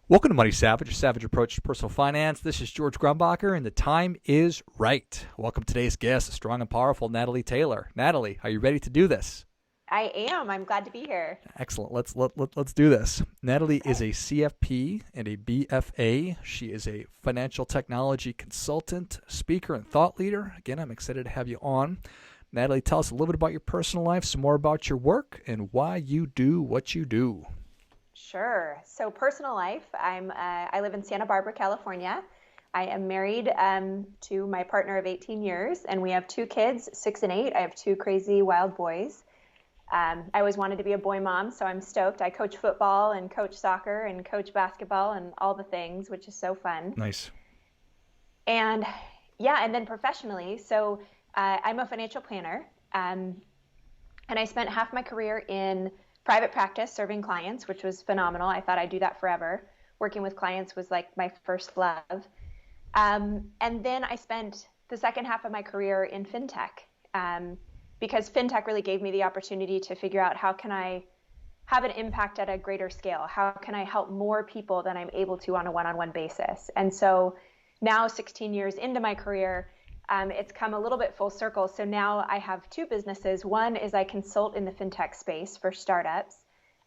Welcome to Money Savage, a savage approach to personal finance. This is George Grumbacher, and the time is right. Welcome to today's guest, strong and powerful Natalie Taylor. Natalie, are you ready to do this? I am. I'm glad to be here. Excellent. Let's do this. Natalie is Okay. a CFP and a BFA. She is a financial technology consultant, speaker, and thought leader. Again, I'm excited to have you on. Natalie, tell us a little bit about your personal life, some more about your work, and why you do what you do. Sure. So personal life, I live in Santa Barbara, California. I am married to my partner of 18 years, and we have two kids, 6 and 8. I have two crazy wild boys. I always wanted to be a boy mom, so I'm stoked. I coach football and coach soccer and coach basketball and all the things, which is so fun. Nice. And yeah, and then professionally, so I'm a financial planner. And I spent half my career in private practice serving clients, which was phenomenal. I thought I'd do that forever. Working with clients was like my first love. And then I spent the second half of my career in FinTech, because FinTech really gave me the opportunity to figure out how can I have an impact at a greater scale? How can I help more people than I'm able to on a one-on-one basis? And so now 16 years into my career, it's come a little bit full circle. So now I have two businesses. One is I consult in the fintech space for startups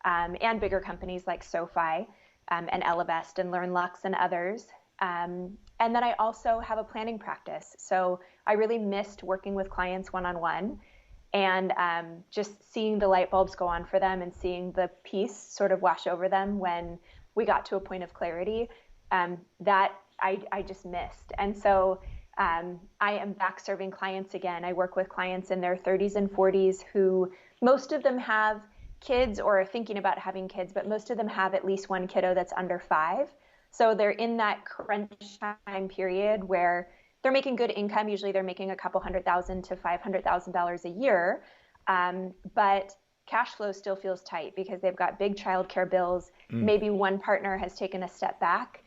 and bigger companies like SoFi and Ellevest and LearnLux and others. And then I also have a planning practice. So I really missed working with clients one-on-one and just seeing the light bulbs go on for them and seeing the peace sort of wash over them when we got to a point of clarity that I just missed. And so I am back serving clients again. I work with clients in their 30s and 40s who most of them have kids or are thinking about having kids, but most of them have at least one kiddo that's under 5. So they're in that crunch time period where they're making good income. Usually they're making a couple $100,000 to $500,000 a year. But cash flow still feels tight because they've got big childcare bills. Mm. Maybe one partner has taken a step back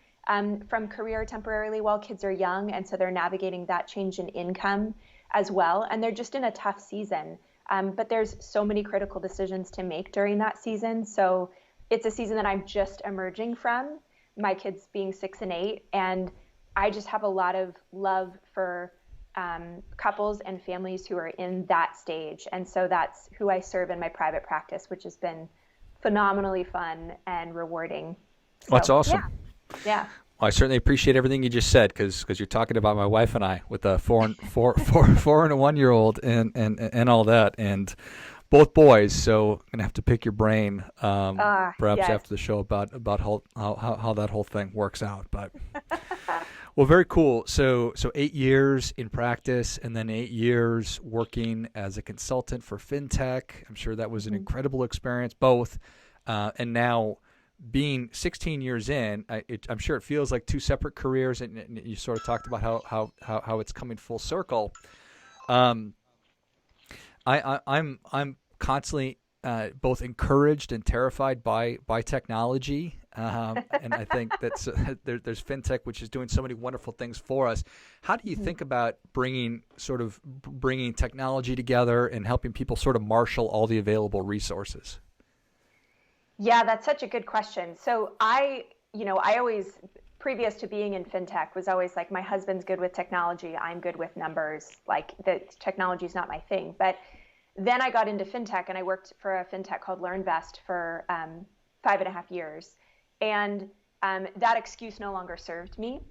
from career temporarily while kids are young. And so they're navigating that change in income as well. And they're just in a tough season. But there's so many critical decisions to make during that season. So it's a season that I'm just emerging from, my kids being 6 and 8. And I just have a lot of love for couples and families who are in that stage. And so that's who I serve in my private practice, which has been phenomenally fun and rewarding. That's So awesome. yeah, yeah. Well, I certainly appreciate everything you just said because you're talking about my wife and I with a four and a 1-year-old and all that, and both boys. So I'm gonna have to pick your brain, perhaps Yes. after the show about how that whole thing works out. But well, very cool. So 8 years in practice and then 8 years working as a consultant for FinTech. I'm sure that was an Mhm. incredible experience, both, and now being 16 years in, I'm sure it feels like two separate careers, and you sort of talked about how it's coming full circle. Um, I'm constantly both encouraged and terrified by technology, and I think that's there's fintech, which is doing so many wonderful things for us. How do you Mhm. think about bringing technology together and helping people sort of marshal all the available resources? Yeah, that's such a good question. So I always, previous to being in fintech, was always like, my husband's good with technology, I'm good with numbers. Like the technology is not my thing. But then I got into fintech and I worked for a fintech called LearnVest for 5.5 years. And that excuse no longer served me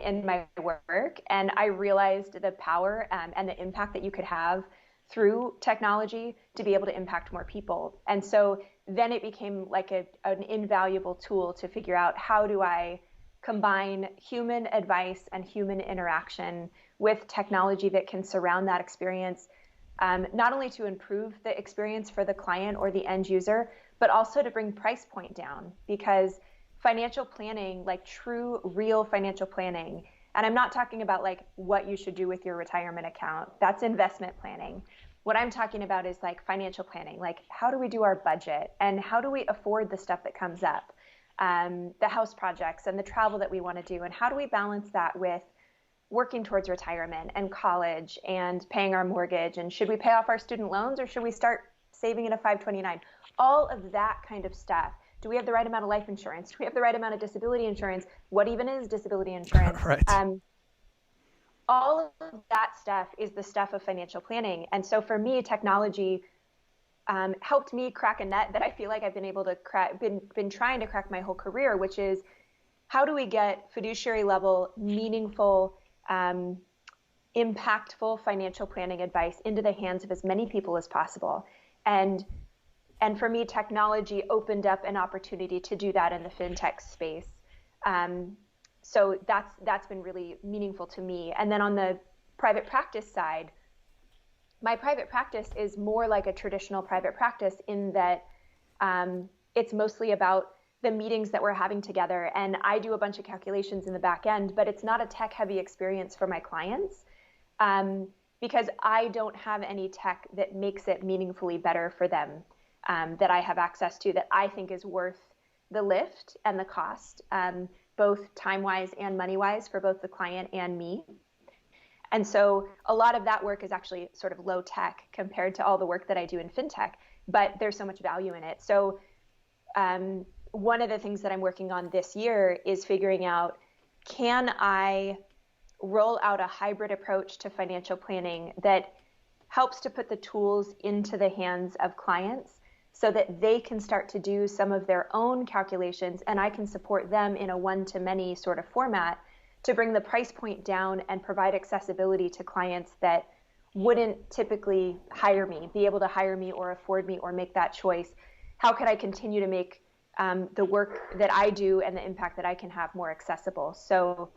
in my work. And I realized the power and the impact that you could have through technology to be able to impact more people. And so then it became like an invaluable tool to figure out, how do I combine human advice and human interaction with technology that can surround that experience, not only to improve the experience for the client or the end user, but also to bring price point down. Because financial planning, like true, real financial planning, and I'm not talking about like what you should do with your retirement account. That's investment planning. What I'm talking about is like financial planning, like how do we do our budget and how do we afford the stuff that comes up, the house projects and the travel that we want to do, and how do we balance that with working towards retirement and college and paying our mortgage, and should we pay off our student loans or should we start saving in a 529? All of that kind of stuff Do we have the right amount of life insurance? Do we have the right amount of disability insurance? What even is disability insurance? Right. All of that stuff is the stuff of financial planning. And so for me, technology helped me crack a nut that I feel like I've been able to crack, been trying to crack my whole career, which is how do we get fiduciary level, meaningful, impactful financial planning advice into the hands of as many people as possible. And for me, technology opened up an opportunity to do that in the FinTech space. So that's been really meaningful to me. And then on the private practice side, my private practice is more like a traditional private practice in that it's mostly about the meetings that we're having together. And I do a bunch of calculations in the back end, but it's not a tech heavy experience for my clients because I don't have any tech that makes it meaningfully better for them that I have access to that I think is worth the lift and the cost, both time-wise and money-wise for both the client and me. And so a lot of that work is actually sort of low tech compared to all the work that I do in FinTech, but there's so much value in it. So one of the things that I'm working on this year is figuring out, can I roll out a hybrid approach to financial planning that helps to put the tools into the hands of clients so that they can start to do some of their own calculations and I can support them in a one-to-many sort of format to bring the price point down and provide accessibility to clients that wouldn't typically hire me, be able to hire me or afford me or make that choice. How could I continue to make the work that I do and the impact that I can have more accessible? So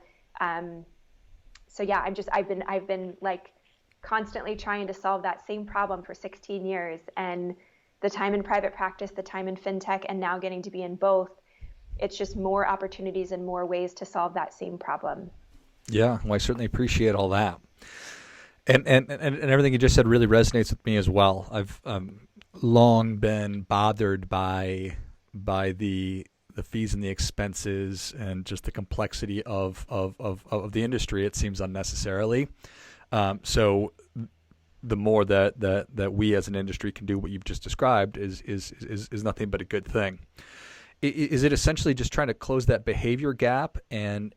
yeah, I've been like constantly trying to solve that same problem for 16 years, and the time in private practice, the time in FinTech, and now getting to be in both. It's just more opportunities and more ways to solve that same problem. Yeah, well, I certainly appreciate all that. And everything you just said really resonates with me as well. I've long been bothered by the fees and the expenses and just the complexity of the industry. It seems unnecessarily. So the more that we as an industry can do what you've just described is nothing but a good thing. Is it essentially just trying to close that behavior gap and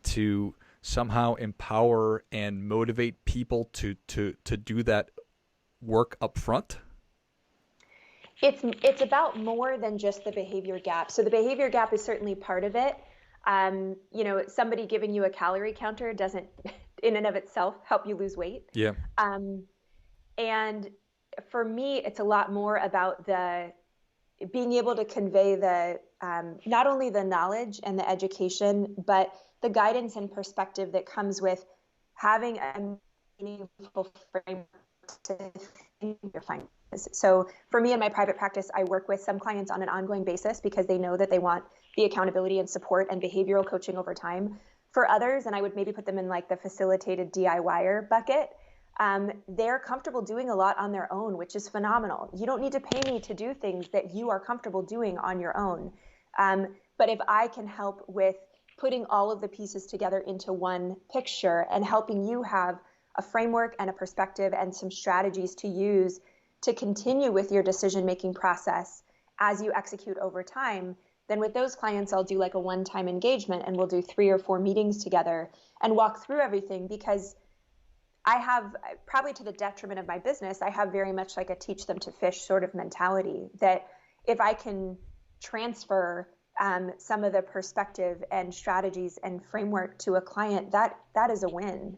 to somehow empower and motivate people to do that work up front? It's about more than just the behavior gap. So the behavior gap is certainly part of it. Somebody giving you a calorie counter doesn't in and of itself help you lose weight. Yeah. And for me, it's a lot more about being able to convey the not only the knowledge and the education, but the guidance and perspective that comes with having a meaningful framework to think your finances. So for me in my private practice, I work with some clients on an ongoing basis because they know that they want the accountability and support and behavioral coaching over time. For others, and I would maybe put them in like the facilitated DIYer bucket, they're comfortable doing a lot on their own, which is phenomenal. You don't need to pay me to do things that you are comfortable doing on your own. But if I can help with putting all of the pieces together into one picture and helping you have a framework and a perspective and some strategies to use to continue with your decision-making process as you execute over time, then with those clients, I'll do like a one-time engagement and we'll do 3 or 4 meetings together and walk through everything, because I have, probably to the detriment of my business, I have very much like a teach them to fish sort of mentality, that if I can transfer some of the perspective and strategies and framework to a client, that is a win.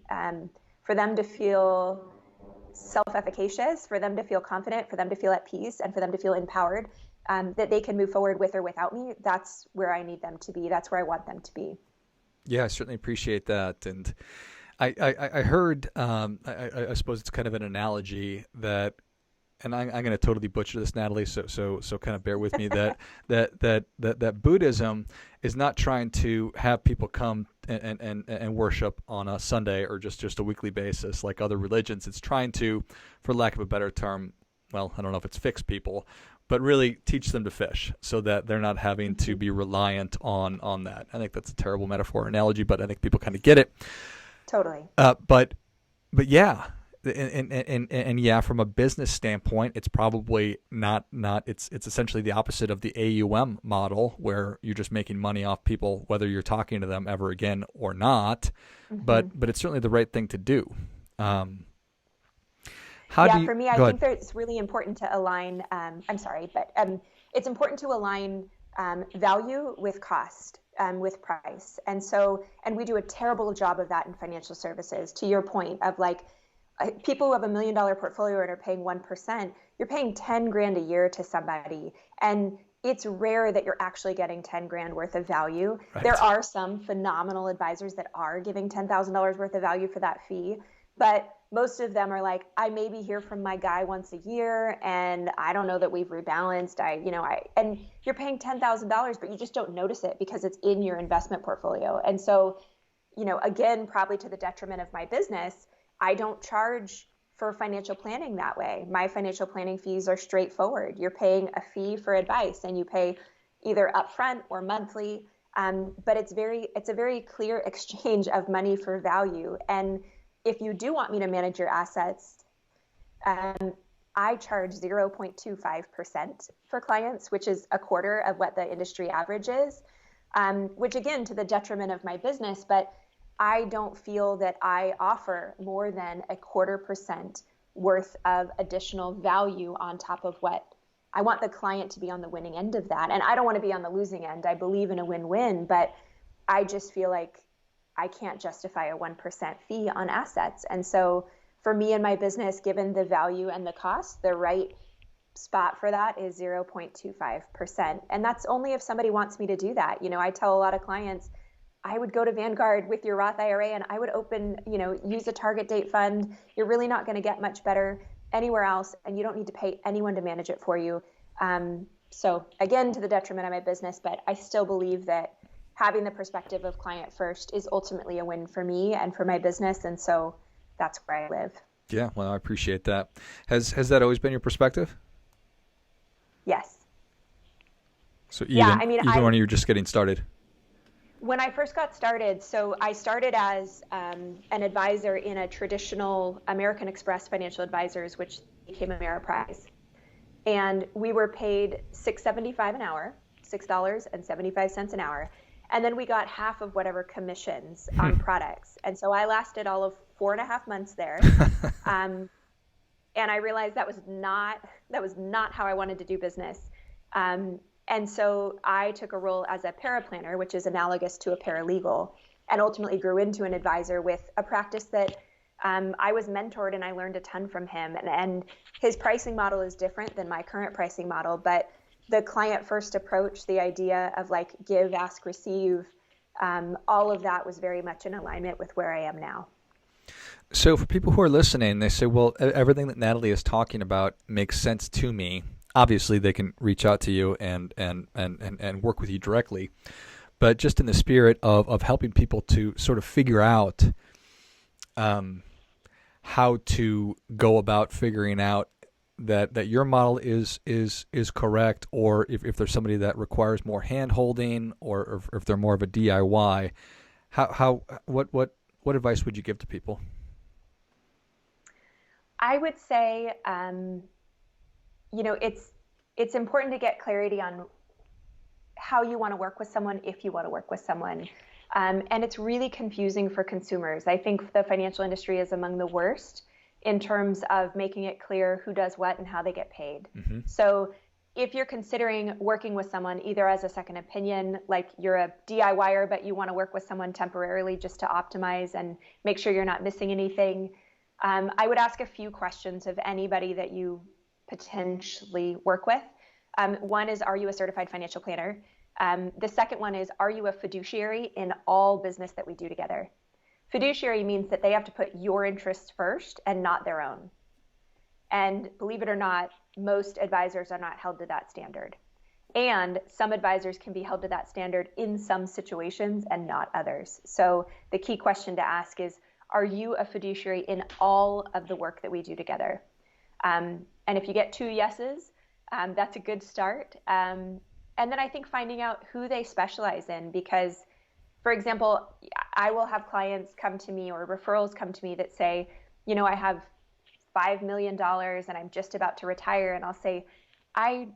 For them to feel self-efficacious, for them to feel confident, for them to feel at peace, and for them to feel empowered, that they can move forward with or without me, that's where I need them to be. That's where I want them to be. Yeah, I certainly appreciate that. And I heard, I suppose it's kind of an analogy that, and I'm going to totally butcher this, Natalie, so kind of bear with me, that Buddhism is not trying to have people come and worship on a Sunday or just a weekly basis like other religions. It's trying to, for lack of a better term, well, I don't know if it's fix people, but really teach them to fish so that they're not having to be reliant on that. I think that's a terrible metaphor or analogy, but I think people kind of get it. Totally. But yeah, and yeah, from a business standpoint, it's probably not it's essentially the opposite of the AUM model where you're just making money off people whether you're talking to them ever again or not. Mm-hmm. But it's certainly the right thing to do. How do Yeah, you for me, I go think ahead? that it's really important to align. I'm sorry, but it's important to align value with cost, with price. And we do a terrible job of that in financial services. To your point of like people who have $1 million portfolio and are paying 1%, you're paying 10 grand a year to somebody. And it's rare that you're actually getting 10 grand worth of value. There Right. are some phenomenal advisors that are giving $10,000 worth of value for that fee, but most of them are like, I maybe hear from my guy once a year, and I don't know that we've rebalanced. And you're paying $10,000, but you just don't notice it because it's in your investment portfolio. And so, again, probably to the detriment of my business, I don't charge for financial planning that way. My financial planning fees are straightforward. You're paying a fee for advice, and you pay either upfront or monthly. But it's a very clear exchange of money for value. And if you do want me to manage your assets, I charge 0.25% for clients, which is a quarter of what the industry average is, which again, to the detriment of my business, but I don't feel that I offer more than a 0.25% worth of additional value on top of what I want the client to be on the winning end of that. And I don't want to be on the losing end. I believe in a win-win, but I just feel like I can't justify a 1% fee on assets. And so for me and my business, given the value and the cost, the right spot for that is 0.25%. And that's only if somebody wants me to do that. I tell a lot of clients, I would go to Vanguard with your Roth IRA and I would use a target date fund. You're really not going to get much better anywhere else, and you don't need to pay anyone to manage it for you. So again, to the detriment of my business, but I still believe that having the perspective of client first is ultimately a win for me and for my business. And so that's where I live. Yeah, well, I appreciate that. Has that always been your perspective? Yes. So Yeah. even when you were just getting started. When I first got started, so I started as an advisor in a traditional American Express Financial Advisors, which became Ameriprise. And we were paid $6.75 an hour, $6.75 an hour. And then we got half of whatever commissions on products. And so I lasted all of 4.5 months there. And I realized that was not how I wanted to do business. And so I took a role as a paraplanner, which is analogous to a paralegal, and ultimately grew into an advisor with a practice that I was mentored and I learned a ton from him. And his pricing model is different than my current pricing model, but the client first approach, the idea of like give, ask, receive, all of that was very much in alignment with where I am now. So for people who are listening, they say, well, everything that Natalie is talking about makes sense to me. Obviously, they can reach out to you and work with you directly. But just in the spirit of helping people to sort of figure out how to go about figuring out that your model is correct, or if there's somebody that requires more hand holding, or if they're more of a DIY, what advice would you give to people? I would say, it's important to get clarity on how you want to work with someone, if you want to work with someone. And it's really confusing for consumers. I think the financial industry is among the worst in terms of making it clear who does what and how they get paid. Mm-hmm. So if you're considering working with someone either as a second opinion, like you're a DIYer, but you want to work with someone temporarily just to optimize and make sure you're not missing anything, I would ask a few questions of anybody that you potentially work with. One is, are you a certified financial planner? The second one is, are you a fiduciary in all business that we do together? Fiduciary means that they have to put your interests first and not their own. And believe it or not, most advisors are not held to that standard. And some advisors can be held to that standard in some situations and not others. So the key question to ask is, are you a fiduciary in all of the work that we do together? And if you get 2 yeses, that's a good start. And then I think finding out who they specialize in, because, for example, I will have clients come to me or referrals come to me that say, I have $5 million and I'm just about to retire. And I'll say, I'm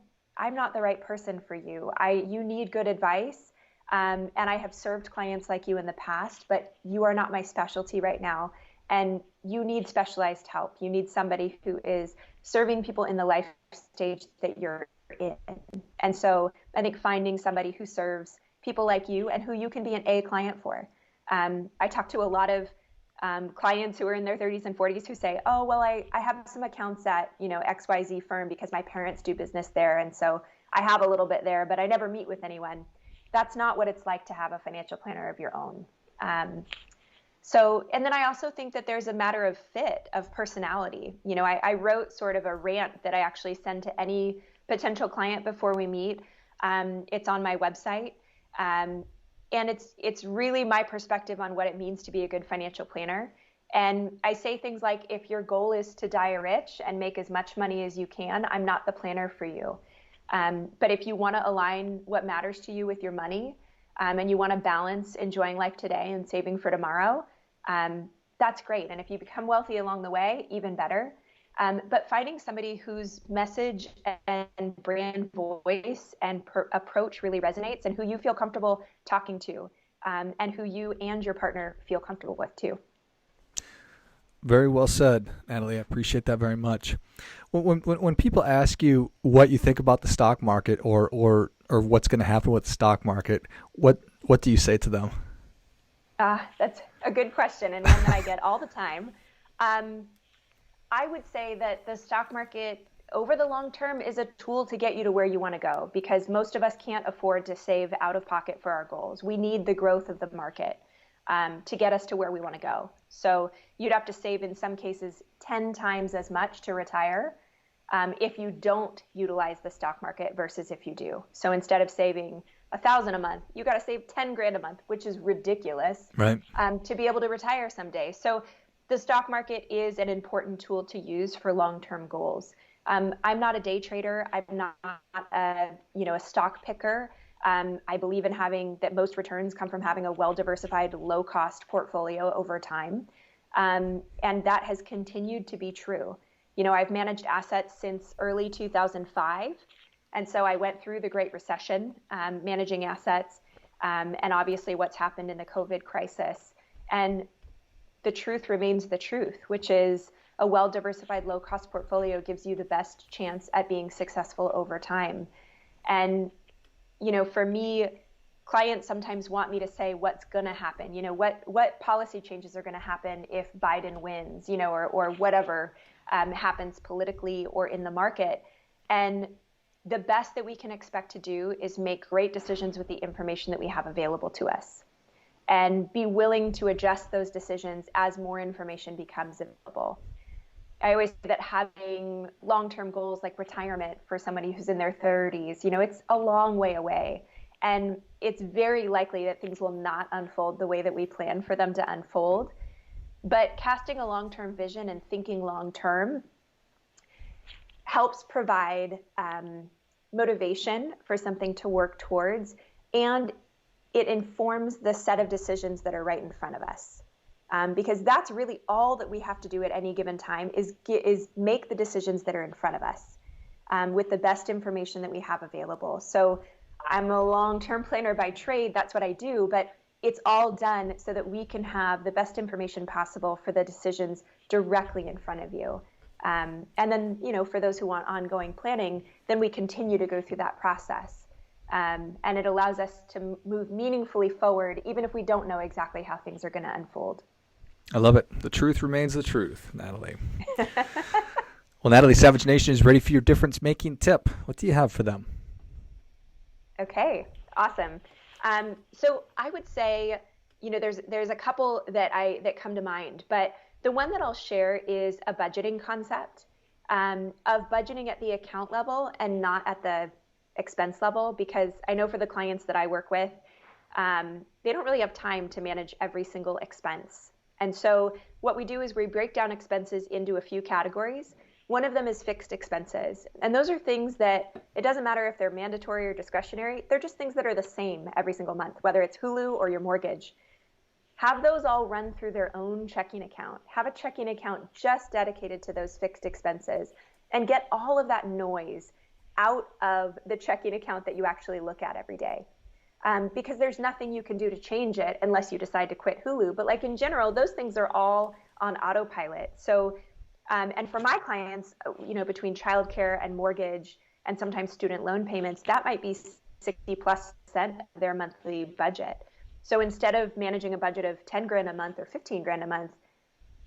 not the right person for you. You need good advice. And I have served clients like you in the past, but you are not my specialty right now. And you need specialized help. You need somebody who is serving people in the life stage that you're in. And so I think finding somebody who serves people like you and who you can be an A client for. I talk to a lot of clients who are in their 30s and 40s who say, oh, well, I have some accounts at, XYZ firm because my parents do business there. And so I have a little bit there, but I never meet with anyone. That's not what it's like to have a financial planner of your own. And then I also think that there's a matter of fit, of personality. I wrote sort of a rant that I actually send to any potential client before we meet. It's on my website. And it's really my perspective on what it means to be a good financial planner. And I say things like, if your goal is to die rich and make as much money as you can, I'm not the planner for you. But if you want to align what matters to you with your money, and you want to balance enjoying life today and saving for tomorrow, that's great. And if you become wealthy along the way, even better. But finding somebody whose message and brand voice and approach really resonates and who you feel comfortable talking to, and who you and your partner feel comfortable with too. Very well said, Natalie. I appreciate that very much. When people ask you what you think about the stock market or what's going to happen with the stock market, what do you say to them? That's a good question, and one that I get all the time. I would say that the stock market over the long term is a tool to get you to where you want to go, because most of us can't afford to save out of pocket for our goals. We need the growth of the market to get us to where we want to go. So you'd have to save in some cases 10 times as much to retire if you don't utilize the stock market versus if you do. So instead of saving $1,000 a month, you got to save 10 grand a month, which is ridiculous, right? To be able to retire someday. So the stock market is an important tool to use for long-term goals. I'm not a day trader. I'm not a stock picker. I believe in having that most returns come from having a well-diversified, low-cost portfolio over time. And that has continued to be true. I've managed assets since early 2005. And so I went through the Great Recession, managing assets, and obviously what's happened in the COVID crisis. And the truth remains the truth, which is a well-diversified, low-cost portfolio gives you the best chance at being successful over time. And, for me, clients sometimes want me to say what's going to happen, what policy changes are going to happen if Biden wins, or whatever happens politically or in the market. And the best that we can expect to do is make great decisions with the information that we have available to us, and be willing to adjust those decisions as more information becomes available. I always say that having long-term goals like retirement for somebody who's in their 30s, it's a long way away. And it's very likely that things will not unfold the way that we plan for them to unfold. But casting a long-term vision and thinking long-term helps provide motivation for something to work towards, and it informs the set of decisions that are right in front of us. Because that's really all that we have to do at any given time is make the decisions that are in front of us with the best information that we have available. So I'm a long-term planner by trade. That's what I do. But it's all done so that we can have the best information possible for the decisions directly in front of you. And then, for those who want ongoing planning, then we continue to go through that process. And it allows us to move meaningfully forward, even if we don't know exactly how things are going to unfold. I love it. The truth remains the truth, Natalie. Well, Natalie, Savage Nation is ready for your difference-making tip. What do you have for them? Okay, awesome. So I would say, there's a couple that come to mind, but the one that I'll share is a budgeting concept of budgeting at the account level and not at the expense level, because I know for the clients that I work with, they don't really have time to manage every single expense. And so what we do is we break down expenses into a few categories. One of them is fixed expenses. And those are things that it doesn't matter if they're mandatory or discretionary. They're just things that are the same every single month, whether it's Hulu or your mortgage. have those all run through their own checking account. Have a checking account just dedicated to those fixed expenses and get all of that noise out of the checking account that you actually look at every day. Because there's nothing you can do to change it unless you decide to quit Hulu. But like in general, those things are all on autopilot. So, and for my clients, between childcare and mortgage and sometimes student loan payments, that might be 60+% of their monthly budget. So instead of managing a budget of 10 grand a month or 15 grand a month,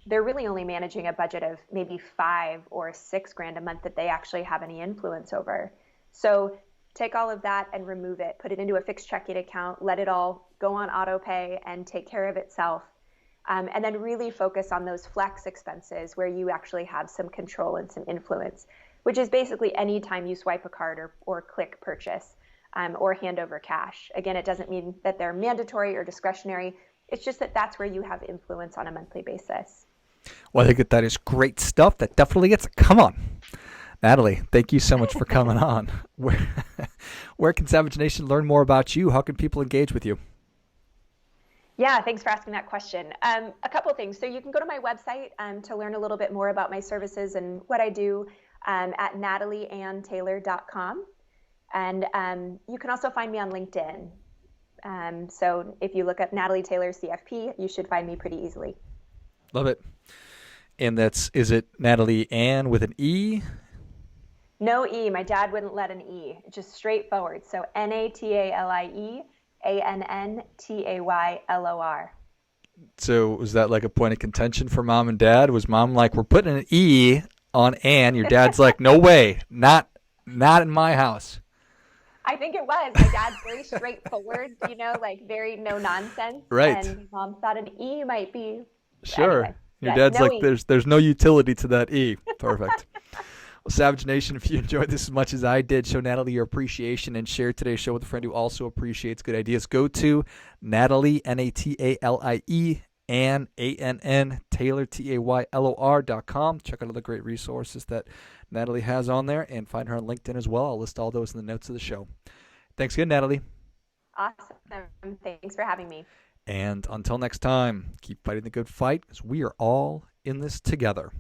they're really only managing a budget of maybe 5 or 6 grand a month that they actually have any influence over. So take all of that and remove it, put it into a fixed checking account, let it all go on auto pay and take care of itself. And then really focus on those flex expenses where you actually have some control and some influence, which is basically any time you swipe a card or click purchase or hand over cash. Again, it doesn't mean that they're mandatory or discretionary. It's just that that's where you have influence on a monthly basis. Well, I think that is great stuff. That definitely gets it. Come on. Natalie, thank you so much for coming on. Where can Savage Nation learn more about you? How can people engage with you? Yeah, thanks for asking that question. A couple of things. So you can go to my website to learn a little bit more about my services and what I do at natalieanntaylor.com. And you can also find me on LinkedIn. So if you look up Natalie Taylor CFP, you should find me pretty easily. Love it. And is it Natalie Ann with an E? No E. My dad wouldn't let an E. It's just straightforward. So NATALIEANNTAYLOR. So was that like a point of contention for mom and dad? Was mom like, we're putting an E on Ann? Your dad's like, no way, not in my house. I think it was. My dad's very straightforward, like very no nonsense. Right. And mom thought an E might be. Sure. Anyway, Your dad's no like, E. there's no utility to that E. Perfect. Well, Savage Nation, if you enjoyed this as much as I did, show Natalie your appreciation and share today's show with a friend who also appreciates good ideas. Go to Natalie, Natalie, Ann, ANN, Taylor, TAYLOR.com. Check out all the great resources that Natalie has on there and find her on LinkedIn as well. I'll list all those in the notes of the show. Thanks again, Natalie. Awesome. Thanks for having me. And until next time, keep fighting the good fight because we are all in this together.